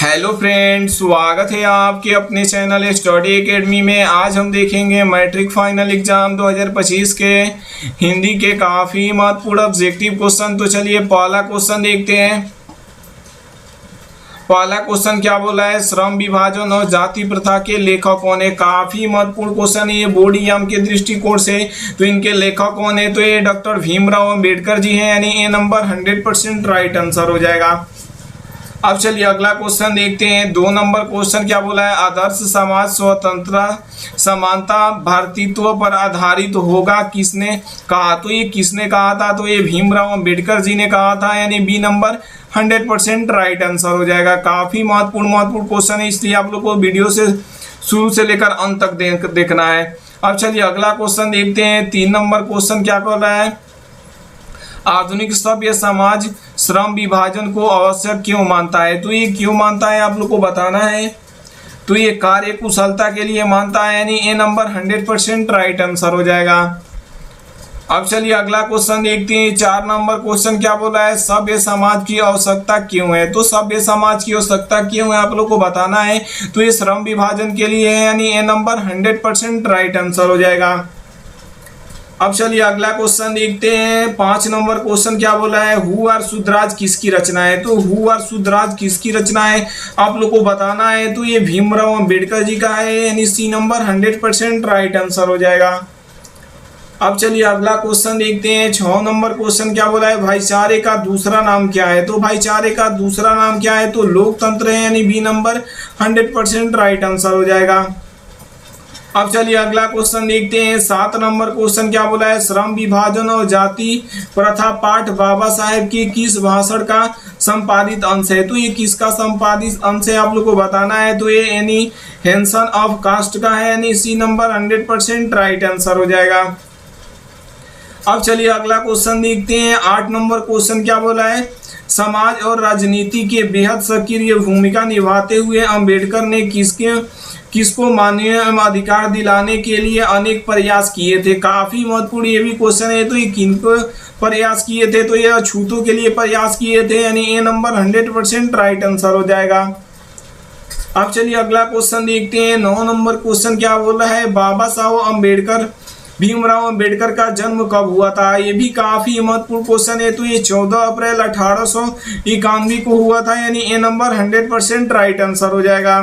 Hello friends, स्वागत है आपके अपने चैनल स्टडी एकेडमी में। आज हम देखेंगे मैट्रिक फाइनल एग्जाम 2025 के हिंदी के काफ़ी महत्वपूर्ण ऑब्जेक्टिव क्वेश्चन। तो चलिए पहला क्वेश्चन देखते हैं। पहला क्वेश्चन क्या बोला है, श्रम विभाजन और जाति प्रथा के लेखक कौन है। काफ़ी महत्वपूर्ण क्वेश्चन है ये बोर्ड एग्जाम के दृष्टिकोण से। तो इनके लेखक कौन है, तो ये डॉक्टर भीमराव अंबेडकर जी हैं, यानी ए नंबर 100% राइट आंसर हो जाएगा। अब चलिए अगला क्वेश्चन देखते हैं। 2 नंबर क्वेश्चन क्या बोला है, आदर्श समाज स्वतंत्रता समानता भारतीत्व पर आधारित होगा किसने कहा। तो ये किसने कहा था, तो ये भीमराव अंबेडकर जी ने कहा था, यानी बी नंबर 100% राइट आंसर हो जाएगा। काफी महत्वपूर्ण क्वेश्चन है, इसलिए आप लोग को वीडियो से शुरू से लेकर अंत तक देखना है। अब चलिए अगला क्वेश्चन देखते हैं। 3 नंबर क्वेश्चन क्या कर रहा है, आधुनिक सभ्य समाज श्रम विभाजन को आवश्यक क्यों मानता है। तो ये क्यों मानता है आप लोग को बताना है। तो ये कार्य कुशलता के लिए मानता है, यानी ए नंबर 100% राइट आंसर हो जाएगा। अब चलिए अगला क्वेश्चन देखते हैं। 4 नंबर क्वेश्चन क्या बोला है, सभ्य समाज की आवश्यकता क्यों है। तो सभ्य समाज की आवश्यकता क्यों है आप लोग को बताना है। तो ये श्रम विभाजन के लिए है, यानी ए नंबर 100% राइट आंसर हो जाएगा। अब चलिए अगला क्वेश्चन देखते हैं। 5 नंबर क्वेश्चन क्या बोला है, हु और शुद्धराज किसकी रचना है। तो हु और शुद्धराज किसकी रचना है आप लोग को बताना है। तो ये भीमराव अंबेडकर जी का है, यानी सी नंबर 100% राइट आंसर हो जाएगा। अब चलिए अगला क्वेश्चन देखते हैं। 6 नंबर क्वेश्चन क्या बोला है, भाईचारे का दूसरा नाम क्या है। तो भाईचारे का दूसरा नाम क्या है, तो लोकतंत्र है, यानी बी नंबर 100% राइट आंसर हो जाएगा। अब चलिए अगला क्वेश्चन देखते हैं। 7 नंबर क्वेश्चन क्या बोला है, श्रम विभाजन और जाति प्रथा पाठ बाबा साहेब के किस भाषण का संपादित अंश है। तो ये किसका संपादित अंश है आप लोग को बताना है। तो ये एनी हेंसन ऑफ कास्ट का है, यानी सी नंबर 100% राइट आंसर हो जाएगा। अब चलिए अगला क्वेश्चन देखते हैं। 8 नंबर क्वेश्चन क्या बोला है, समाज और राजनीति के बेहद सक्रिय भूमिका निभाते हुए अंबेडकर ने किसको मानवीय अधिकार दिलाने के लिए अनेक प्रयास किए थे। काफी महत्वपूर्ण ये भी क्वेश्चन है। तो ये किनको प्रयास किए थे, तो ये अछूतों के लिए प्रयास किए थे, यानी ए नंबर 100% राइट आंसर हो जाएगा। अब चलिए अगला क्वेश्चन देखते हैं। 9 नंबर क्वेश्चन क्या बोला है, बाबा साहब अम्बेडकर भीमराव अंबेडकर का जन्म कब हुआ था। ये भी काफी महत्वपूर्ण क्वेश्चन है। तो ये 14 अप्रैल 1891 को हुआ था, यानी ए नंबर 100% राइट आंसर हो जाएगा।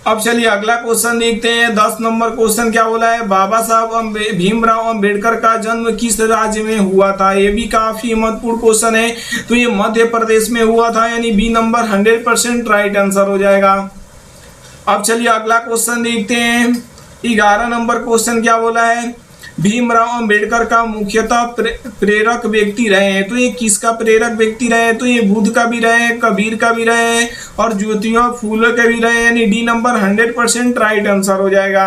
अब चलिए अगला क्वेश्चन देखते हैं। 10 नंबर क्वेश्चन क्या बोला है, बाबा साहब भीमराव अंबेडकर का जन्म किस राज्य में हुआ था। ये भी काफी महत्वपूर्ण क्वेश्चन है। तो ये मध्य प्रदेश में हुआ था, यानी बी नंबर 100% राइट आंसर हो जाएगा। अब चलिए अगला क्वेश्चन देखते हैं। 11 नंबर क्वेश्चन क्या बोला है, भीमराव अंबेडकर का मुख्यतः प्रेरक व्यक्ति रहे हैं। तो ये किसका प्रेरक व्यक्ति रहे, तो ये बुद्ध का भी रहे, कबीर का भी रहे और ज्योतिबा फूले का भी रहे, यानी डी नंबर 100% राइट आंसर हो जाएगा।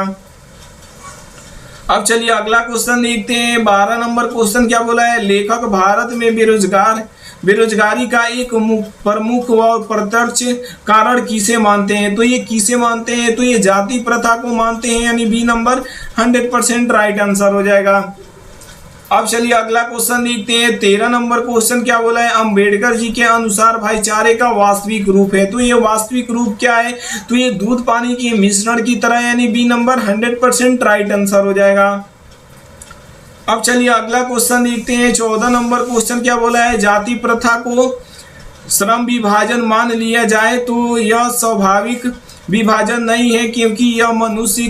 अब चलिए अगला क्वेश्चन देखते हैं। 12 नंबर क्वेश्चन क्या बोला है, लेखक भारत में बेरोजगारी का एक प्रमुख व प्रत्यक्ष कारण किसे मानते हैं। तो ये किसे मानते हैं, तो ये जाति प्रथा को मानते हैं, यानी बी नंबर 100% राइट आंसर हो जाएगा। अब चलिए अगला क्वेश्चन देखते हैं। 13 नंबर क्वेश्चन क्या बोला है, अंबेडकर जी के अनुसार भाईचारे का वास्तविक रूप है। तो ये वास्तविक रूप क्या है, तो ये दूध पानी के मिश्रण की तरह, यानी बी नंबर 100% राइट आंसर हो जाएगा। अब चलिए अगला क्वेश्चन देखते हैं। 14 नंबर क्वेश्चन क्या बोला है, जाति प्रथा को श्रम विभाजन मान लिया जाए तो यह स्वाभाविक विभाजन नहीं है, क्योंकि यह मनुष्य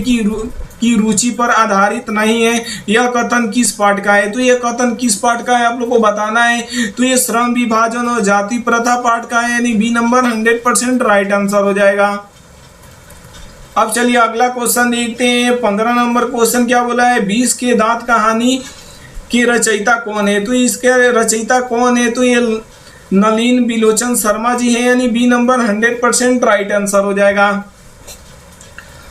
की रुचि पर आधारित नहीं है। यह कथन किस पाठ का है। तो यह कथन किस पाठ का है आप लोग को बताना है। तो ये श्रम विभाजन और जाति प्रथा पाठ का है, यानी बी नंबर 100% राइट आंसर हो जाएगा। अब चलिए अगला क्वेश्चन देखते हैं। 15 नंबर क्वेश्चन क्या बोला है, 20 के दांत कहानी के रचयिता कौन है। तो इसके रचयिता कौन है, तो ये नलिन बिलोचन शर्मा जी हैं, यानी बी नंबर 100% राइट आंसर हो जाएगा।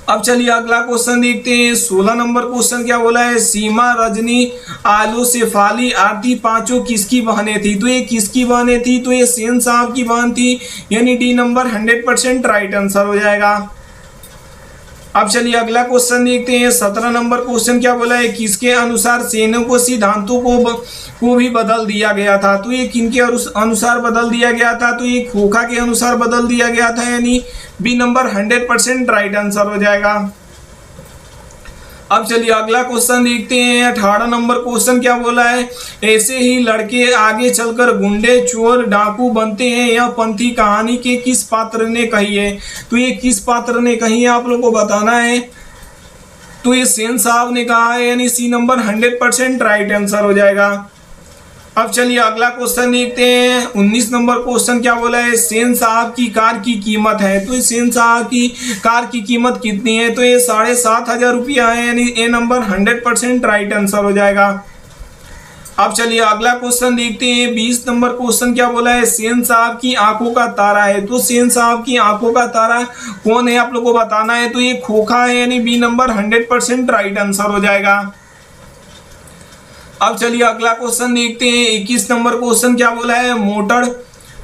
अब चलिए अगला क्वेश्चन देखते हैं। 16 नंबर क्वेश्चन क्या बोला है, सीमा रजनी आलो शेफाली आरती पांचों किसकी बहनें थी। तो ये किसकी बहनें थी, तो ये सेन साहब की बहन थी, यानी डी नंबर 100% राइट आंसर हो जाएगा। अब चलिए अगला क्वेश्चन देखते हैं। 17 नंबर क्वेश्चन क्या बोला है, किसके अनुसार सेनों को सिद्धांतों को भी बदल दिया गया था। तो ये किनके अनुसार बदल दिया गया था, तो ये खोखा के अनुसार बदल दिया गया था, यानी बी नंबर 100% राइट आंसर हो जाएगा। अब चलिए अगला क्वेश्चन देखते हैं। 18 नंबर क्वेश्चन क्या बोला है, ऐसे ही लड़के आगे चलकर गुंडे चोर डाकू बनते हैं, यह पंथी कहानी के किस पात्र ने कही है। तो ये किस पात्र ने कही है आप लोग को बताना है। तो ये सेन साहब ने कहा है, यानी सी नंबर 100% राइट आंसर हो जाएगा। अब चलिए अगला क्वेश्चन देखते हैं। 19 नंबर क्वेश्चन क्या बोला है, सेन साहब की कार की कीमत है। तो सेन साहब की कार की कीमत कितनी है, तो ये 7,500 रुपया है, यानी ए नंबर 100% राइट आंसर हो जाएगा। अब चलिए अगला क्वेश्चन देखते हैं। 20 नंबर क्वेश्चन क्या बोला है, सेन साहब की आंखों का तारा है। तो सेन साहब की आंखों का तारा कौन है आप लोग को बताना है। तो ये खोखा है, यानी बी नंबर 100% राइट आंसर हो जाएगा। अब चलिए अगला क्वेश्चन देखते हैं। 21 नंबर क्वेश्चन क्या बोला है, मोटर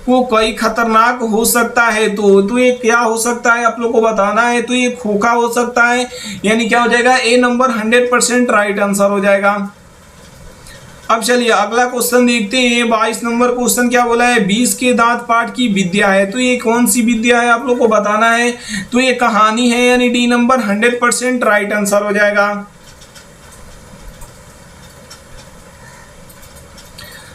को कई खतरनाक हो सकता है। तो ये क्या हो सकता है आप लोग को बताना है। तो ये खोखा हो सकता है, यानी क्या हो जाएगा, ए नंबर 100% राइट आंसर हो जाएगा। अब चलिए अगला क्वेश्चन देखते हैं। 22 नंबर क्वेश्चन क्या बोला है, 20 के दांत पाठ की विद्या है। तो ये कौन सी विद्या है आप लोग को बताना है। तो ये कहानी है, यानी डी नंबर 100% राइट आंसर हो जाएगा।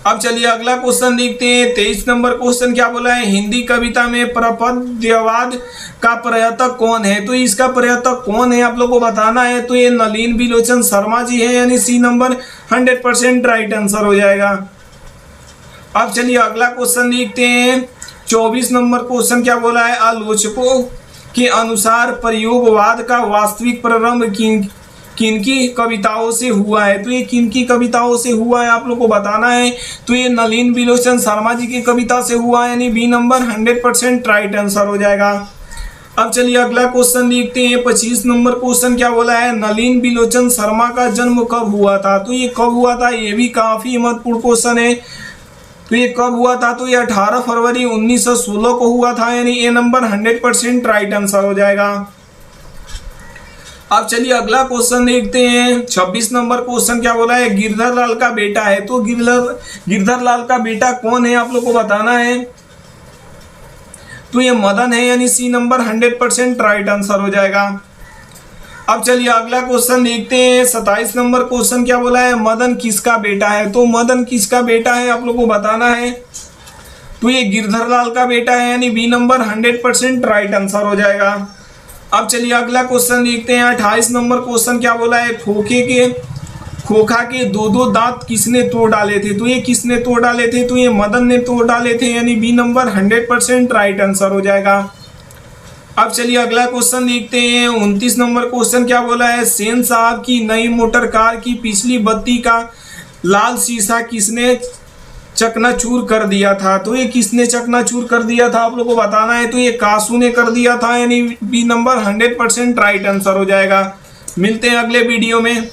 अब चलिए अगला क्वेश्चन देखते हैं। 23 नंबर क्वेश्चन क्या बोला है, हिंदी कविता में प्रपद्यवाद का प्रयतक कौन है। तो इसका प्रयतक कौन है आप लोग को बताना है। तो ये नलिन बिलोचन शर्मा जी है, यानी सी नंबर 100% राइट आंसर हो जाएगा। अब चलिए अगला क्वेश्चन देखते हैं। 24 नंबर क्वेश्चन क्या बोला है, आलोचकों के अनुसार प्रयोगवाद का वास्तविक प्रारंभ किनकी कविताओं से हुआ है। तो ये किनकी कविताओं से हुआ है आप लोग को बताना है। तो ये नलिन बिलोचन शर्मा जी की कविता से हुआ है, यानी बी नंबर 100% राइट आंसर हो जाएगा। अब चलिए अगला क्वेश्चन देखते हैं। 25 नंबर क्वेश्चन क्या बोला है, नलिन बिलोचन शर्मा का जन्म कब हुआ था। तो ये कब हुआ था, ये भी काफी महत्वपूर्ण क्वेश्चन है। तो ये कब हुआ था, तो ये 18 फरवरी 1916 को हुआ था, यानी ए नंबर 100% राइट आंसर हो जाएगा। अब चलिए अगला क्वेश्चन देखते हैं। 26 नंबर क्वेश्चन क्या बोला है, गिरधर लाल का बेटा है। तो गिरधर लाल का बेटा कौन है आप लोग को बताना है। तो ये मदन है, यानी सी नंबर 100% राइट आंसर हो जाएगा। अब चलिए अगला क्वेश्चन देखते हैं। 27 नंबर क्वेश्चन क्या बोला है, मदन किसका बेटा है। तो मदन किसका बेटा है आप लोग को बताना है। तो ये गिरधर लाल का बेटा है, यानी बी नंबर 100% राइट आंसर हो जाएगा। अब चलिए अगला क्वेश्चन देखते हैं। 28 नंबर क्वेश्चन क्या बोला है, खोखा के दो दांत किसने तोड़ डाले थे। तो ये किसने तोड़ डाले थे, तो ये मदन ने तोड़ डाले थे, यानी बी नंबर 100% राइट आंसर हो जाएगा। अब चलिए अगला क्वेश्चन देखते हैं। 29 नंबर क्वेश्चन क्या बोला है, सेन साहब की नई मोटर कार की पिछली बत्ती का लाल शीशा किसने चकनाचूर कर दिया था। तो ये किसने चकनाचूर कर दिया था आप लोग को बताना है। तो ये कासू ने कर दिया था, यानी बी नंबर 100% राइट आंसर हो जाएगा। मिलते हैं अगले वीडियो में।